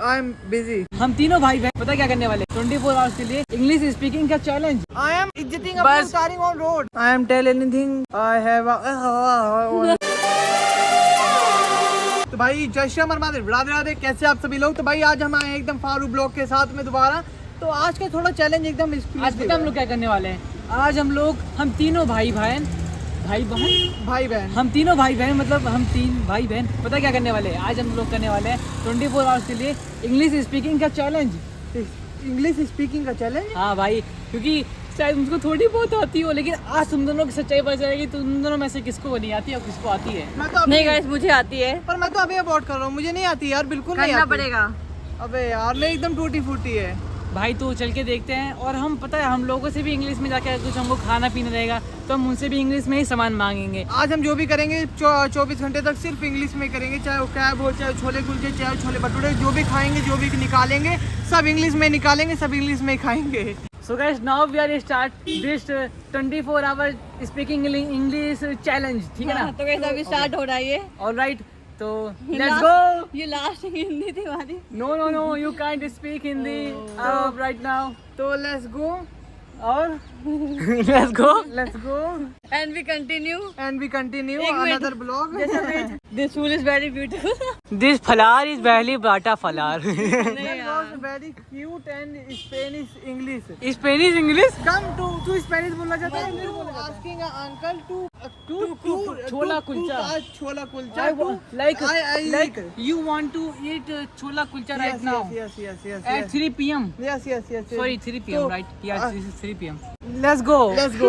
I am busy. हम तीनों भाई बहन पता क्या करने वाले 24 आवर्स के लिए इंग्लिश स्पीकिंग का चैलेंज। आई एम इज्जतिंग staring on road. I am tell anything I have तो भाई जय श्री अमर महादेव, राधे राधे। कैसे आप सभी लोग? तो भाई आज हम आए एकदम फारू ब्लॉग के साथ में दोबारा। तो आज का थोड़ा चैलेंज एकदम आज पता हम लोग क्या करने वाले हैं। आज हम तीनों भाई बहन हम तीनों भाई बहन मतलब हम तीन भाई बहन पता क्या करने वाले हैं। आज हम लोग करने वाले हैं 24 आवर्स के लिए इंग्लिश स्पीकिंग का चैलेंज। इंग्लिश स्पीकिंग का चैलेंज? हाँ भाई, क्योंकि शायद मुझको थोड़ी बहुत आती हो, लेकिन आज तुम दोनों की सच्चाई पता चलेगी तुम दोनों में से किसको नहीं आती है और किसको आती है। नहीं गाइस, मुझे आती है, पर मैं तो अभी अबॉर्ड कर रहा हूँ। मुझे नहीं आती यार, बिल्कुल नहीं करना आती। पड़ेगा। अबे यार मैं एकदम टूटी फूटी है भाई। तो चल के देखते हैं। और हम पता है हम लोगों से भी इंग्लिश में जाके कुछ हमको खाना पीना रहेगा तो हम उनसे भी इंग्लिश में ही सामान मांगेंगे। आज हम जो भी करेंगे 24 घंटे तक सिर्फ इंग्लिश में करेंगे। चाहे वो कैब हो, चाहे छोले कुलचे, चाहे छोले भटूरे, जो भी खाएंगे, जो भी निकालेंगे सब इंग्लिश में निकालेंगे, सब इंग्लिश में खाएंगे। So guys, now we are start this 24 hour speaking English challenge, ठीक है ना? तो कैसा अभी स्टार्ट हो रहा है ये। All right, तो let's go. ये लास्ट हिंदी थी हमारी। No, you can't speak Hindi right now. तो लेट्स गो और let's go and we continue एक मिनट। Another blog. दिस फूल is very beautiful. This flower is very bata flower. Very cute and Spanish English. Spanish English? Come to Spanish बोलना चाहता है? Asking uncle to chhola kulcha. Chhola kulcha Like you want to eat chola kulcha right now yes at 3 p.m. yes Sorry, 3 p.m. So, right? Yeah, this is 3 p.m. let's go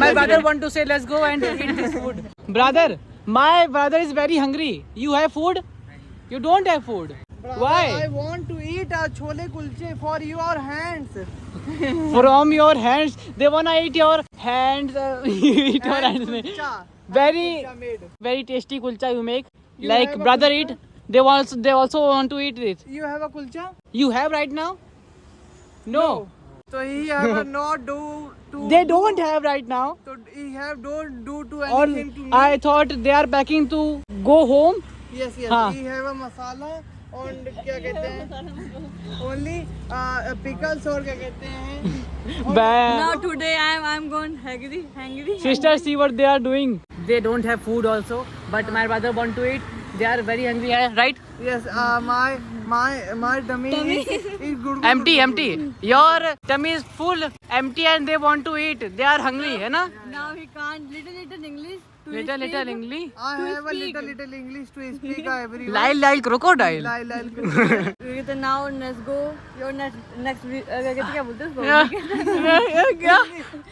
My brother want to say let's go and eat this food. Brother, my brother is very hungry. You have food? You don't have food. Why? I want to eat a chole kulche for your hands. From your hands. They wanna eat your hands. Eat your hands. Kulcha. Very, Kulcha made. very tasty kulcha you make. You Like have a brother kulcha? eat. They also want to eat it. You have a kulcha? You have right now? No. So he have not do to. They don't have right now. So he have don't do to Or anything to me. I thought they are packing to go home. Yes. हाँ. He have a masala and क्या कहते हैं? Only pickles और क्या कहते हैं? Now today I am going hungry. Sister, see what they are doing. They don't have food also, but my brother want to eat. They are very hungry, right? Yes. My tummy is good. Empty. Your tummy is full, empty, and they want to eat. They are hungry, है ना? Now he can't little English. To Little speak. English. I have a speak. little English to speak everyone. Lyle crocodile. Lyle. तो now let's go your next क्या बोलते हैं Yeah.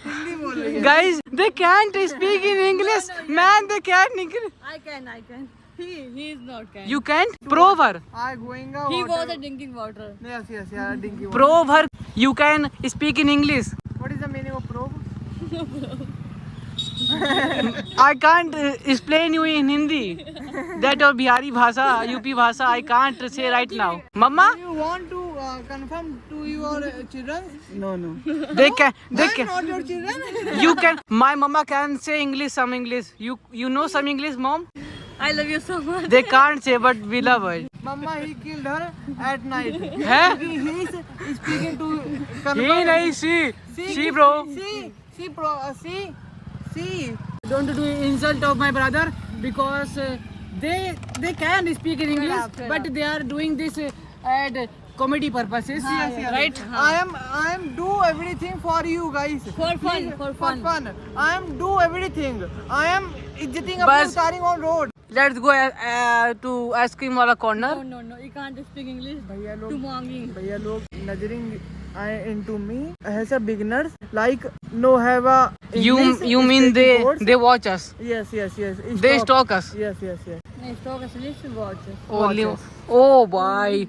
Hindi बोल रही है। Guys, they can't speak in English. Man, they can't English. I can. He is not can. You can't? Prover. I going out. He was a drinking water. Yes. Yeah. Dinky. Prover. You can speak in English. What is the meaning of probe? I can't explain you in Hindi. That or Bihari bhasha, UP bhasha, I can't say right now. Mama, You want to confirm to your children? No. they can. I'm not your children. You can. My mama can say English, some English. You know some English, mom? I love you so much. They can't say, but we love her. Mama, he killed her at night. Huh? He is speaking to. He nahi, she bro. See. Don't do insult of my brother because they can speak in English, but they are doing this at comedy purposes. Yes. Right? I am do everything for you guys. For fun. For fun. I am do everything. I am इज्जतिंग बस। उतारिंग on road. Let's go to ice cream wala corner. No. You can't speak English. भैया लोग Too monging. भैया लोग नजरिंग into me as a beginners like no have a English You mean speaking words. they watch us? Yes. They stalk us. Yes. नहीं stock असली से watch. Only. Oh boy.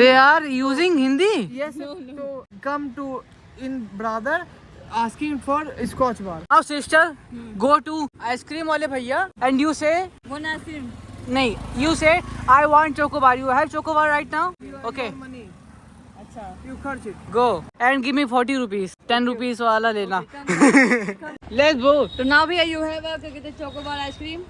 They are using Hindi. Yes. So come to in brother asking for scotch bar. Now sister, go to ice cream wale bhaiya and you say One ice cream. nahi. You say I want chocobar. You have chocobar right now? Okay. Your money. अच्छा. You खर्च it. Go and give me 40 rupees. 10 rupees वाला लेना. Let's go. तो now भैया you have a क्या कहते हैं chocobar ice cream.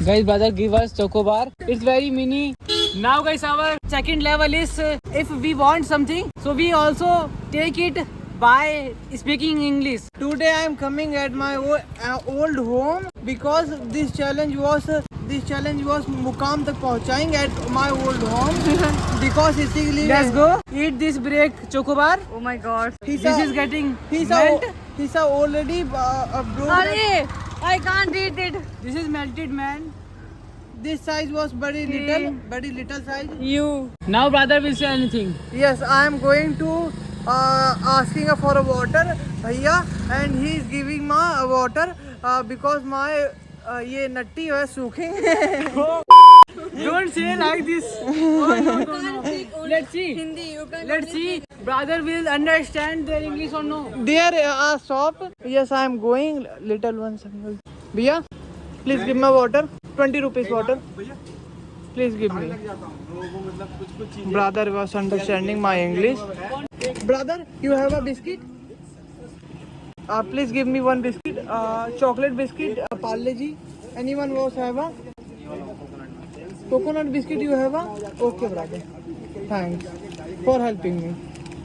Guys, brother give us chocobar. It's very mini. Now guys, our second level is if we want something, so we also take it by speaking English. Today I am coming at my old home because this challenge was मुकाम तक पहुंचाएंगे at my old home because इसीलिए Let's go. Eat this break chocobar. Oh my god. This is getting he's melt. already broke. Arey, I can't eat it. This is melted, man. This size was very little size. You. Now brother will say anything. Yes, I am going to asking for a water, भैया, and he is giving my water because my ये Nutty है सूखे. Don't say like this. Oh, no. Let's see. Hindi, you can. Let's see. Brother will understand their English or no. There shop. Yes, I am going. Little one. भैया, please give me water. 20 rupees water. Please give me. Brother was understanding my English. Brother, you have a biscuit? Please give me one biscuit. Chocolate biscuit. Parle-G. Anyone else have a? Coconut biscuit you have a? Okay, brother. Thanks for helping me.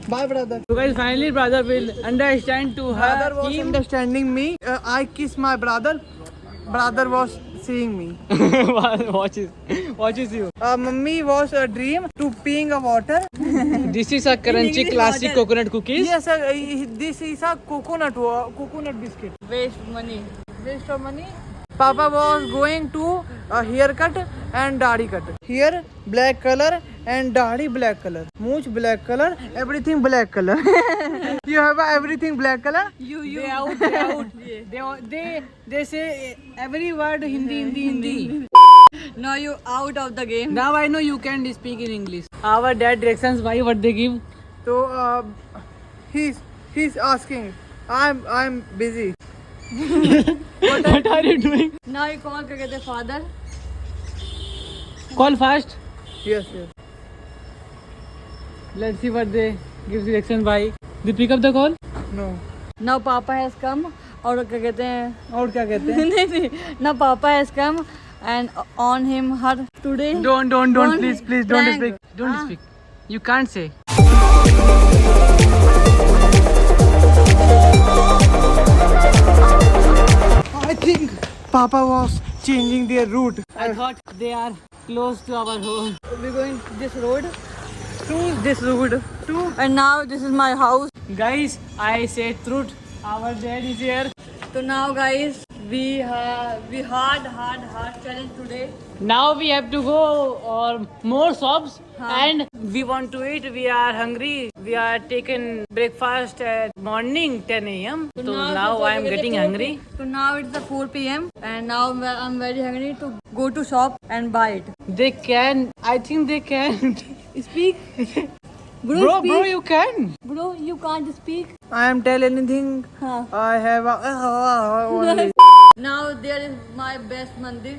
Bye, brother. So guys, finally brother will understand to her. Brother was understanding me. I kiss my brother. Brother was seeing me. watches you. Mummy was a dream to peeing a water. This is a crunchy classic coconut cookies. Yes, this is a coconut biscuit. Waste money. Waste of money. Papa was going to a haircut and daढ़ी cut. Here black color and daढ़ी black color. Mooch black color. Everything black color. You have everything black color. They out. They say every word Hindi. Now you out of the game. Now I know you can speak in English. Our dad directions why what they give. So he's asking. I'm busy. What are you doing? Now you call क्या कहते हैं father. Call fast. Yes. Let's see what they give directions by. They pick up the call. No. Now Papa has come. और क्या कहते हैं? और क्या कहते हैं? नहीं. Now Papa has come and on him her today. Don't please don't prank. speak. Don't speak. You can't say. I think Papa was changing their route. I thought they are close to our home. We're going this road. This road. And now this is my house. Guys, I said truth. Our dad is here. So now guys, we hard challenge today. Now we have to go or more shops and we want to eat. We are hungry. We are taking breakfast at morning 10 a.m. So now I am getting hungry. So now it's the 4 p.m. and now I'm very hungry to go to shop and buy it. They can. I think they can. Speak. Bro, you can. Bro, you can't speak. I am tell anything. Huh. I have only. Now there is my best mandir.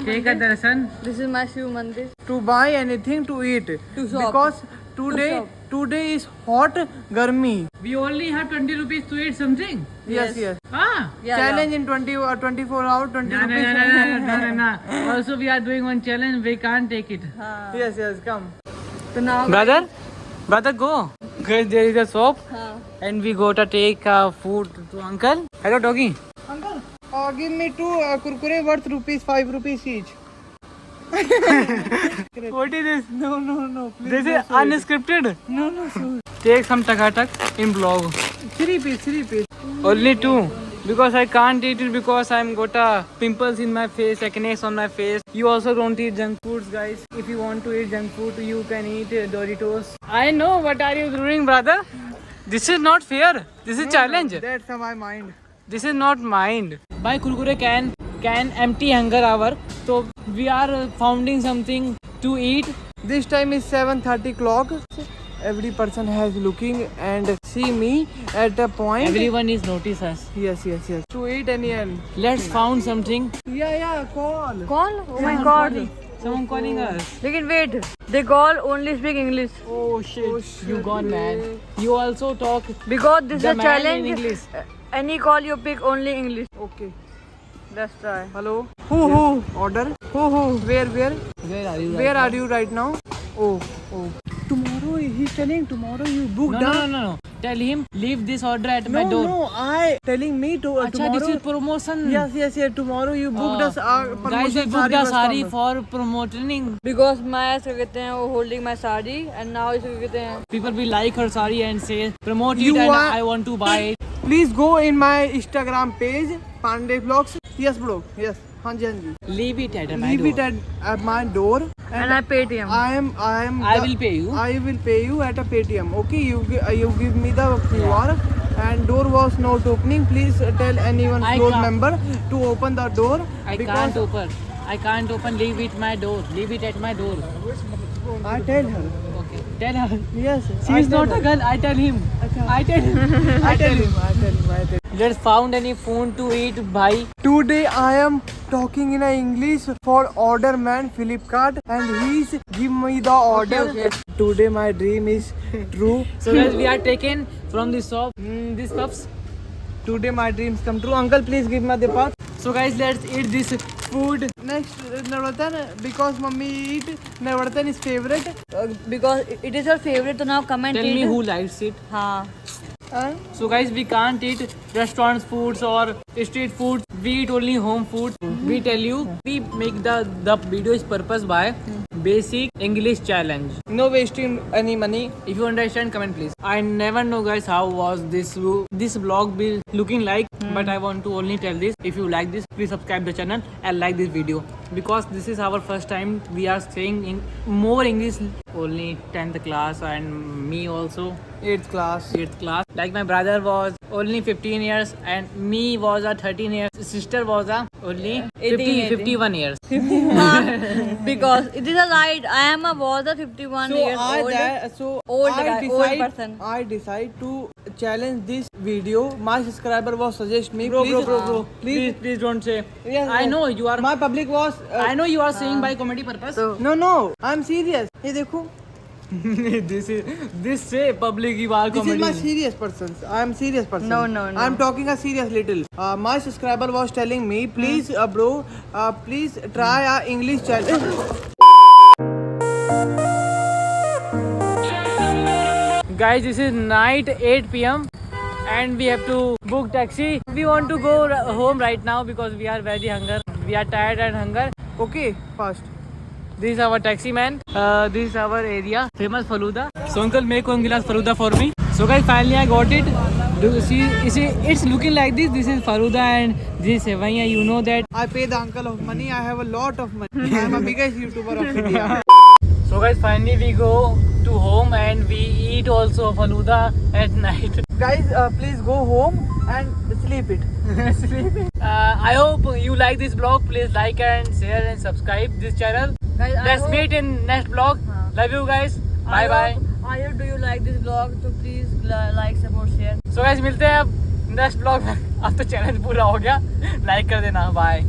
Take a darshan. This is my Shiv mandir. To buy anything to eat. To shop. Because shop. today is hot garmi. We only have 20 rupees to eat something. Yes. Ah. Yeah, Challenge in 24 hours, 20 No. rupees. Also, we are doing one challenge. We can't take it. Yes, come. So now Brother, go. Guys, there is a shop, and we go to take food to uncle. Hello, doggy. Uncle, give me two kurkure worth ₹5 each. What is this? No, please. This is unscripted. No, sure. Take some takatak in vlog. 3 piece. Only 2. Because I can't eat it because I'm got pimples in my face, acne on my face. You also don't eat junk foods, guys. If you want to eat junk food, you can eat Doritos. I know. What are you doing, brother? This is not fair. This is challenge. That's my mind. This is not mind. Buy kurkure can empty hunger hour. So we are founding something to eat. This time is 7:30 clock. Every person has looking and see me at a point. Everyone is notice us. Yes. To eat any end. Let's found something. Yeah, call. Call? Oh my god. Someone calling us. Lekin wait. They call only speak English. Oh shit. You gone, man. You also talk Because this is the a man challenge. in English. Any call you pick only English. Okay. Let's try. Hello. Who order? Who where Where are you right now? Oh. Tomorrow he's telling tomorrow you booked. No. Tell him leave this order at my door. No, I telling me to Acha, tomorrow. this is promotion. Yes. Tomorrow you booked us Guys, we booked a sari for promoting. Because my क्या कहते हैं वो holding my sari and now इसको क्या कहते हैं People will like her sari and say promote You it and are- I want to buy it. Please go in my Instagram page, Pandey Vlogs. Yes, bro. Yes. हाँ जी. Leave it at my Leave door. it at my door. and I paid him. I am. I will pay you. I will pay you at a Paytm. Okay, you give me the QR. And door was not opening. Please tell anyone I floor can't- member to open the door. I can't open. Leave it my door. Leave it at my door. I tell her. Okay. Tell her. Yes. She is not a girl. I tell him. I tell him. Let's found any food to eat, bhai. Today I am talking in English for order man Flipkart and he's give me the order. Okay. Today my dream is true. So guys, we are taken from the shop. These puffs. Today my dreams come true. Uncle, please give me the pass. So guys, let's eat this food. Next, Navratan, because mummy eat, Navratan is favorite. Because it is your favorite, so now comment Tell it. me who likes it. हाँ. So guys, we can't eat restaurants foods or street foods. We eat only home food. We tell you, we make the video is purpose by basic English challenge. No wasting any money. If you understand, comment please. I never know guys how was this vlog be looking like, but I want to only tell this. If you like this, please subscribe the channel and like this video, because this is our first time we are saying in more English. Only 10th class and me also 8th class. 8th class. Like my brother was only 15 years and me was a 13 years. Sister was a only 18. 51 years. Because it is a right. I was a 51 years old. Old person. I decide to challenge this video. My subscriber was suggest me. Bro, please, please don't say. Yes, I know you are. My public was. I know you are saying by comedy purpose. So No. I'm serious. ये देखो. this say public you are This comedy. is my serious person. I am serious person. No. I'm talking a serious little. My subscriber was telling me, please, bro, please try a English challenge. Guys, this is night 8 p.m. and we have to book taxi. We want to go home right now because we are very hungry. We are tired and hungry. Okay, fast. This is our taxi man. This is our area, famous Faluda. So uncle, make one glass Faluda for me. So guys, finally I got it. Do you see? It's looking like this. This is Faluda and this is Sevaiya. You know that. I pay the uncle of money. I have a lot of money. I am a biggest YouTuber of India. So guys, finally we go to home and we eat also Faluda at night. Guys, please go home and sleep it. I hope you like this vlog. Please like and share and subscribe this channel. guys, Let's meet in next vlog. Love you guys. Bye bye. I hope do you like this vlog, so please like, support, share. So guys, मिलते हैं अब next blog में. अब तो challenge पूरा हो गया. Like कर देना. बाय.